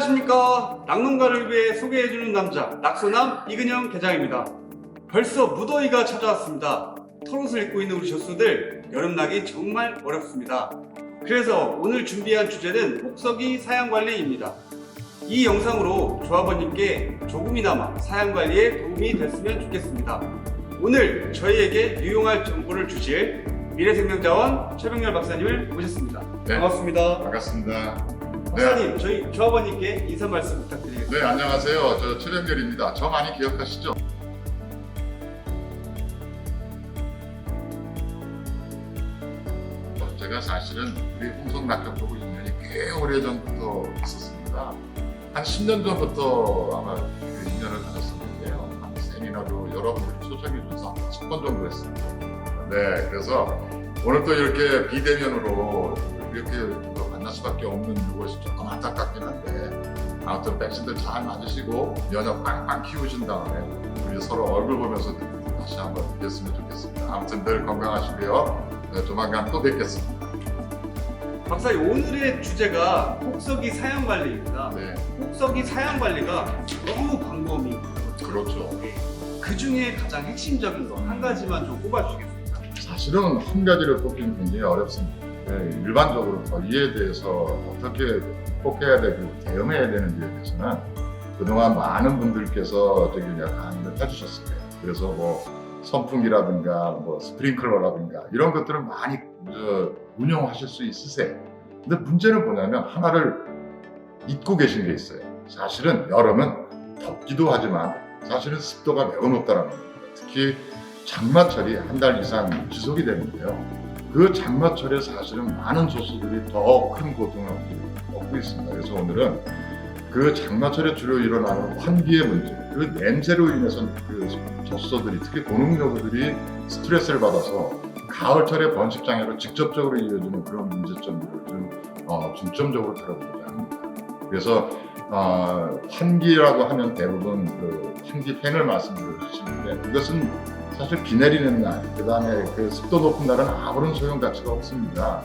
안녕하십니까. 낙농가를 위해 소개해주는 남자 낙소남 이근영 계장입니다. 벌써 무더위가 찾아왔습니다. 털옷을 입고 있는 우리 젖소들 여름나기 정말 어렵습니다. 그래서 오늘 준비한 주제는 혹서기 사양관리입니다. 이 영상으로 조합원님께 조금이나마 사양관리에 도움이 됐으면 좋겠습니다. 오늘 저희에게 유용할 정보를 주실 미래생명자원 최병렬 박사님을 모셨습니다. 네. 반갑습니다. 반갑습니다. 박사님, 저희 조합원님께 인사 말씀 부탁드리겠습니다. 네, 안녕하세요. 저 최병렬입니다. 저 많이 기억하시죠? 제가 사실은 우리 홍성낙엽하고 인연이 꽤 오래전부터 있었습니다. 한 10년 전부터 아마 그 인연을 가졌었는데요. 한 세미나도 여러분들이 초청해줘서 10번 정도 했습니다. 네, 그래서 오늘 또 이렇게 비대면으로 이렇게 만날 수밖에 없는 것이 조금 안타깝긴 한데 아무튼 백신들 잘 맞으시고 면역 빵빵 키우신 다음에 우리 서로 얼굴 보면서 다시 한번 뵙겠으면 좋겠습니다. 아무튼 늘 건강하시고요. 네, 조만간 또 뵙겠습니다. 박사님, 오늘의 주제가 혹서기 사양관리입니다. 네, 혹서기 사양관리가 너무 광범위. 그렇죠. 그 중에 가장 핵심적인 거 한 가지만 좀 꼽아주시겠습니까? 사실은 한 가지를 꼽기는 굉장히 어렵습니다. 네, 일반적으로 이에 대해서 어떻게 극복해야 되고 대응해야 되는지에 대해서는 그동안 많은 분들께서 강의를 해주셨을 거예요. 그래서 뭐 선풍기라든가 뭐 스프링클러라든가 이런 것들을 많이 운영하실 수 있으세요. 근데 문제는 뭐냐면 하나를 잊고 계신 게 있어요. 사실은 여름은 덥기도 하지만 사실은 습도가 매우 높다는 겁니다. 특히 장마철이 한 달 이상 지속이 되는데요. 그 장마철에 사실은 많은 젖소들이 더 큰 고통을 얻고 있습니다. 그래서 오늘은 그 장마철에 주로 일어나는 환기의 문제, 그 냄새로 인해서 그 젖소들이 특히 고능요구들이 스트레스를 받아서 가을철에 번식장애로 직접적으로 이어지는 그런 문제점들을 좀 중점적으로 다뤄보고자 합니다. 그래서 환기라고 하면 대부분 그 환기 팬을 말씀드리시는데 그것은 사실 비 내리는 날, 그 다음에 그 습도 높은 날은 아무런 소용 가치가 없습니다.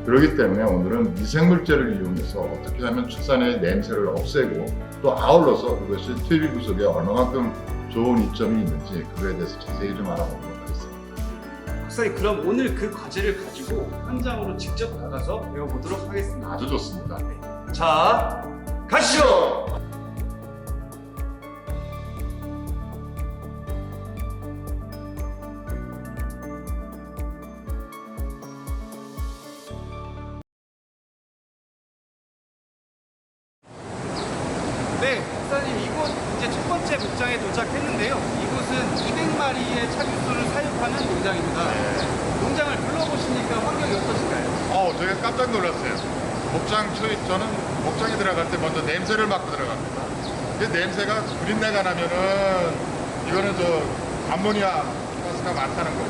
그렇기 때문에 오늘은 미생물제를 이용해서 어떻게 하면 출산의 냄새를 없애고 또 아울러서 그것이 퇴비 구속에 얼마만큼 좋은 이점이 있는지 그거에 대해서 자세히 좀 알아보도록 하겠습니다. 박사님, 그럼 오늘 그 과제를 가지고 현장으로 직접 나가서 배워보도록 하겠습니다. 아주 좋습니다. 자, 가시죠! 네, 박사님, 이곳 이제 첫 번째 목장에 도착했는데요. 이곳은 200마리의 차규수를 사육하는 농장입니다. 농장을 둘러보시니까 환경이 어떠신가요? 제가 깜짝 놀랐어요. 목장 초입 저는 목장에 들어갈 때 먼저 냄새를 맡고 들어갑니다. 그 냄새가 구린내가 나면은 이거는 암모니아 가스가 많다는 거고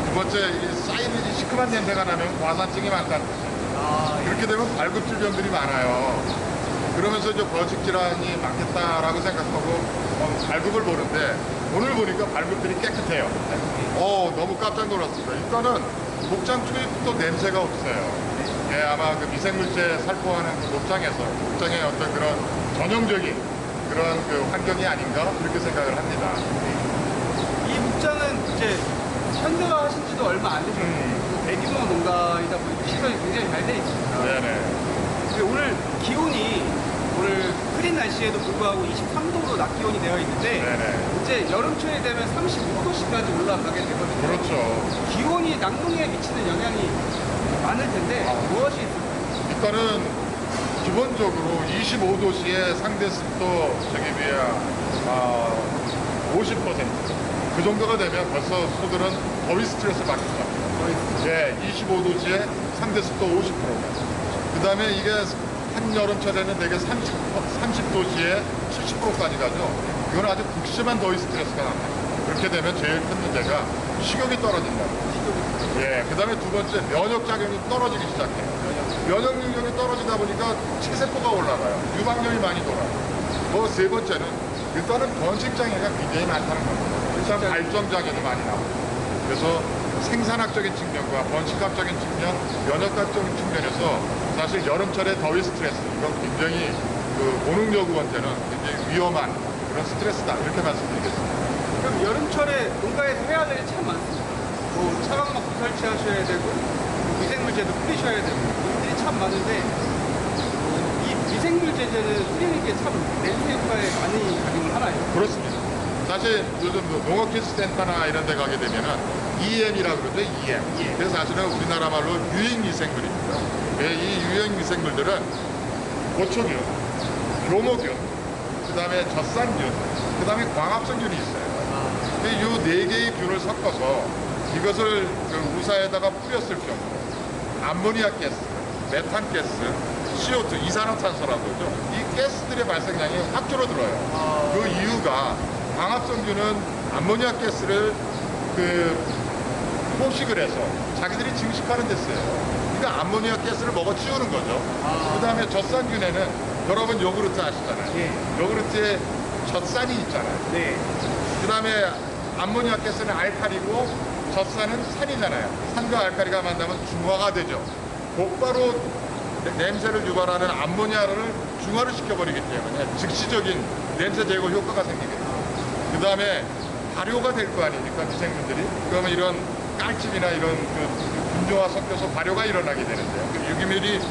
두 번째 이 사이니지 시큼한 냄새가 나면 과산증이 많다는 거죠. 이렇게 되면 발급질병들이 많아요. 그러면서 번식 질환이 많겠다라고 생각하고 발급을 보는데 오늘 보니까 발급들이 깨끗해요. 너무 깜짝 놀랐습니다. 일단은 목장 초입부터 냄새가 없어요. 예, 아마 그 미생물제 살포하는 그 목장의 어떤 그런 전형적인 그런 그 환경이 아닌가 그렇게 생각을 합니다. 이 목장은 이제 현대화하신 지도 얼마 안 되셨는데 대규모 농가이다 보니까 시설이 굉장히 잘 되어 있습니다. 네네. 근데 오늘 기온이 오늘 흐린 날씨에도 불구하고 23도로 낮 기온이 되어 있는데 네네. 이제 여름철이 되면 35도씨까지 올라가게 되거든요. 그렇죠. 기온이 낙농에 미치는 영향이 많을 텐데 무엇이 있을까요? 일단은 기본적으로 25도씨의 상대 습도 그 정도가 되면 벌써 소들은 더위 스트레스 받기 시작합니다. 예, 25도씨의 상대 습도 50%가. 그 다음에 이게 한여름철에는 되게 30도씨에 70%까지 가죠. 이건 아주 극심한 더위 스트레스가 납니다. 그렇게 되면 제일 큰 문제가 식욕이 떨어진다고. 예, 그 다음에 두 번째 면역작용이 떨어지기 시작해요. 면역 능력이 떨어지다 보니까 체세포가 올라가요. 유방염이 많이 돌아요. 세 번째는 일단은 번식장애가 굉장히 많다는 겁니다. 일단 발정장애도 많이 나오고. 그래서 생산학적인 측면과 번식학적인 측면, 면역학적인 측면에서 사실 여름철의 더위 스트레스 이건 굉장히 모능여구원제는 굉장히 위험한 그런 스트레스다 이렇게 말씀드리겠습니다. 그럼 여름철에 농가에서 해야 될 일이 참 많습니다. 뭐 차광막도 설치하셔야 되고 미생물제도 뿌리셔야 되고 일들이 참 많은데 이 미생물제제를 뿌리는 게 참 냄새 효과에 많이 작용을 하나요? 그렇습니다. 사실 요즘 농업기술센터나 이런 데 가게 되면은 EM이라고 그러죠, EM. 그래서 사실은 우리나라 말로 유익미생물입니다. 이 유익미생물들은 고초균, 교모균, 그 다음에 젖산균, 그 다음에 광합성균이 있어요. 이 네 개의 균을 섞어서 이것을 우사에다가 뿌렸을 경우 암모니아 가스, 메탄 가스, CO2, 이산화탄소라고 그러죠. 이 가스들의 발생량이 확 줄어들어요. 그 이유가 광합성균은 암모니아 가스를 포식을 해서 자기들이 증식하는 데 써요. 그러니까 암모니아 가스를 먹어 치우는 거죠. 그 다음에 젖산균에는 여러분 요구르트 아시잖아요. 예. 요구르트에 젖산이 있잖아요. 네. 그 다음에 암모니아 가스는 알칼리고 젖산은 산이잖아요. 산과 알칼리가 만나면 중화가 되죠. 곧바로 냄새를 유발하는 암모니아를 중화를 시켜버리기 때문에 즉시적인 냄새 제거 효과가 생기겠죠. 그 다음에 발효가 될 거 아닙니까, 미생물들이? 그러면 이런 깔집이나 이런 분조와 섞여서 발효가 일어나게 되는데요. 그 유기물이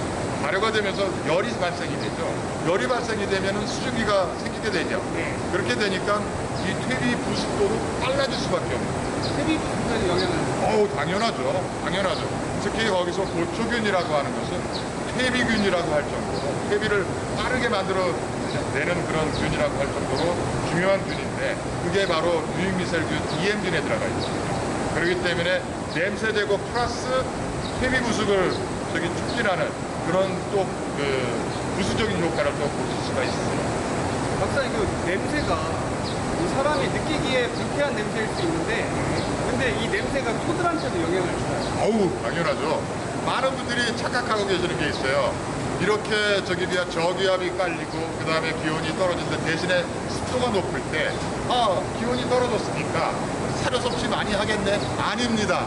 발효가 되면서 열이 발생이 되죠. 열이 발생이 되면 수증기가 생기게 되죠. 네. 그렇게 되니까 이 퇴비 부습도도 빨라질 수밖에 없는. 퇴비 부분에 영향을. 당연하죠. 특히 거기서 고초균이라고 하는 것은 퇴비균이라고 할 정도로 퇴비를 빠르게 만들어 내는 그런 균이라고 할 정도로 중요한 균인데 그게 바로 유익미생균 EM균에 들어가 있습니다. 그렇기 때문에 냄새 제거 플러스 퇴비 부습을 촉진하는 그런 또 부수적인 효과를 또 볼 수가 있어요. 박사님, 그 냄새가 사람이 느끼기에 불쾌한 냄새일 수 있는데 근데 이 냄새가 소들한테도 영향을 주나요? 당연하죠. 많은 분들이 착각하고 계시는 게 있어요. 이렇게 저기압이 깔리고 그 다음에 기온이 떨어진데 대신에 습도가 높을 때 기온이 떨어졌으니까 사료 섭취 많이 하겠네? 아닙니다.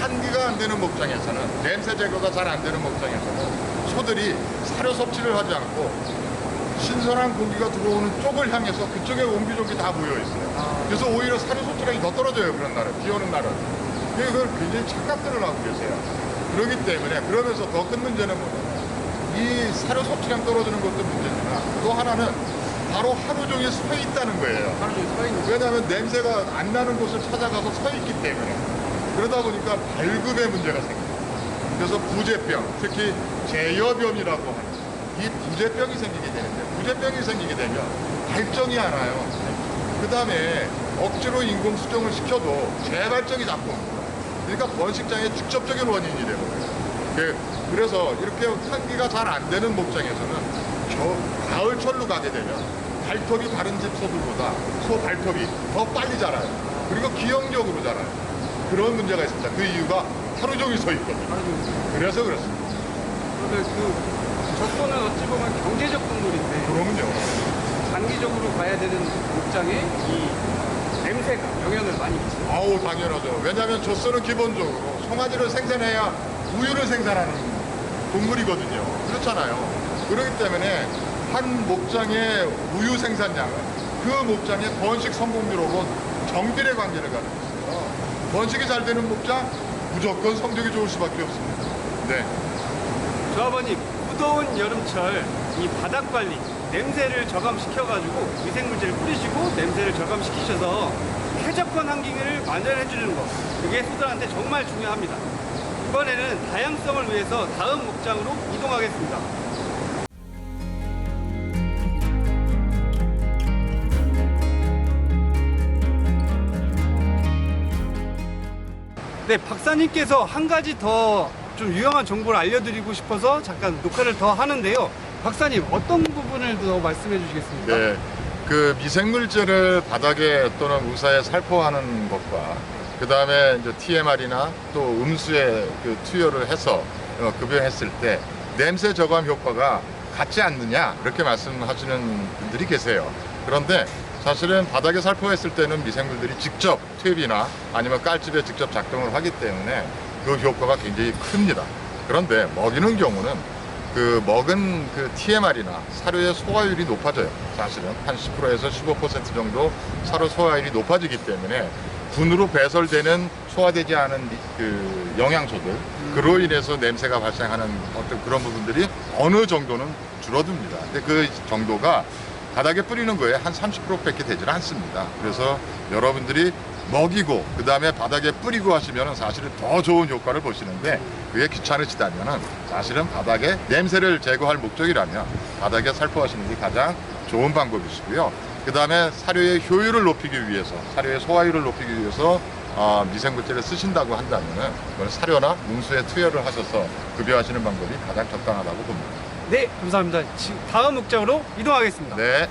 환기가 안 되는 목장에서는 냄새 제거가 잘 안 되는 목장에서는 소들이 사료 섭취를 하지 않고 신선한 공기가 들어오는 쪽을 향해서 그쪽에 옹기종기 다 모여 있어요. 그래서 오히려 사료 섭취량이 더 떨어져요. 그런 날은, 비 오는 날은. 그걸 굉장히 착각들을 하고 계세요. 그렇기 때문에 그러면서 더 큰 문제는 뭐냐면 이 사료 섭취량 떨어지는 것도 문제지만 또 하나는 바로 하루 종일 서 있다는 거예요. 하루 종일 서 있는. 왜냐하면 냄새가 안 나는 곳을 찾아가서 서 있기 때문에 그러다 보니까 발급에 문제가 생겨요. 그래서 부재병, 특히 제여병이라고 하는 이 부재병이 생기게 되는데 부재병이 생기게 되면 발정이 안 와요. 그 다음에 억지로 인공 수정을 시켜도 재발정이 자꾸 옵니다. 그러니까 번식장의 직접적인 원인이 되거든요. 그래서 이렇게 환기가 잘 안 되는 목장에서는 가을철로 가게 되면 발톱이 다른 집 소들보다 소 발톱이 더 빨리 자라요. 그리고 기형적으로 자라요. 그런 문제가 있습니다. 그 이유가 하루 종일 서 있거든요. 그래서 그렇습니다. 그런데 젖소는 어찌 보면 경제적 동물인데 그럼요. 장기적으로 가야 되는 목장에 이 냄새가 영향을 많이 미쳐요. 당연하죠. 왜냐하면 젖소는 기본적으로 송아지를 생산해야 우유를 생산하는 동물이거든요. 그렇잖아요. 그렇기 때문에 한 목장의 우유 생산량은 그 목장의 번식 성공률하고 정비례 관계를 가지고 있어요. 번식이 잘 되는 목장 무조건 성적이 좋을 수밖에 없습니다. 네. 조합원님, 무더운 여름철 이 바닥 관리, 냄새를 저감시켜가지고 미생물제를 뿌리시고 냄새를 저감시키셔서 쾌적한 환경을 마련해주는 것, 그게 소들한테 정말 중요합니다. 이번에는 다양성을 위해서 다음 목장으로 이동하겠습니다. 네, 박사님께서 한 가지 더 좀 유용한 정보를 알려드리고 싶어서 잠깐 녹화를 더 하는데요. 박사님, 어떤 부분을 더 말씀해 주시겠습니까? 네. 그 미생물제를 바닥에 또는 우사에 살포하는 것과 그 다음에 이제 TMR이나 또 음수에 투여를 해서 급여했을 때 냄새 저감 효과가 같지 않느냐 이렇게 말씀하시는 분들이 계세요. 그런데 사실은 바닥에 살포했을 때는 미생물들이 직접 퇴비나 아니면 깔집에 직접 작동을 하기 때문에 그 효과가 굉장히 큽니다. 그런데 먹이는 경우는 그 먹은 그 TMR이나 사료의 소화율이 높아져요. 사실은 한 10%에서 15% 정도 사료 소화율이 높아지기 때문에 분으로 배설되는 소화되지 않은 그 영양소들 그로 인해서 냄새가 발생하는 어떤 그런 부분들이 어느 정도는 줄어듭니다. 근데 그 정도가 바닥에 뿌리는 거에 한 30%밖에 되질 않습니다. 그래서 여러분들이 먹이고 그 다음에 바닥에 뿌리고 하시면 사실은 더 좋은 효과를 보시는데 그게 귀찮으시다면 사실은 바닥에 냄새를 제거할 목적이라면 바닥에 살포하시는 게 가장 좋은 방법이시고요. 그 다음에 사료의 효율을 높이기 위해서 사료의 소화율을 높이기 위해서 미생물제를 쓰신다고 한다면 그건 사료나 문수에 투여를 하셔서 급여하시는 방법이 가장 적당하다고 봅니다. 네, 감사합니다. 다음 목적으로 이동하겠습니다. 네.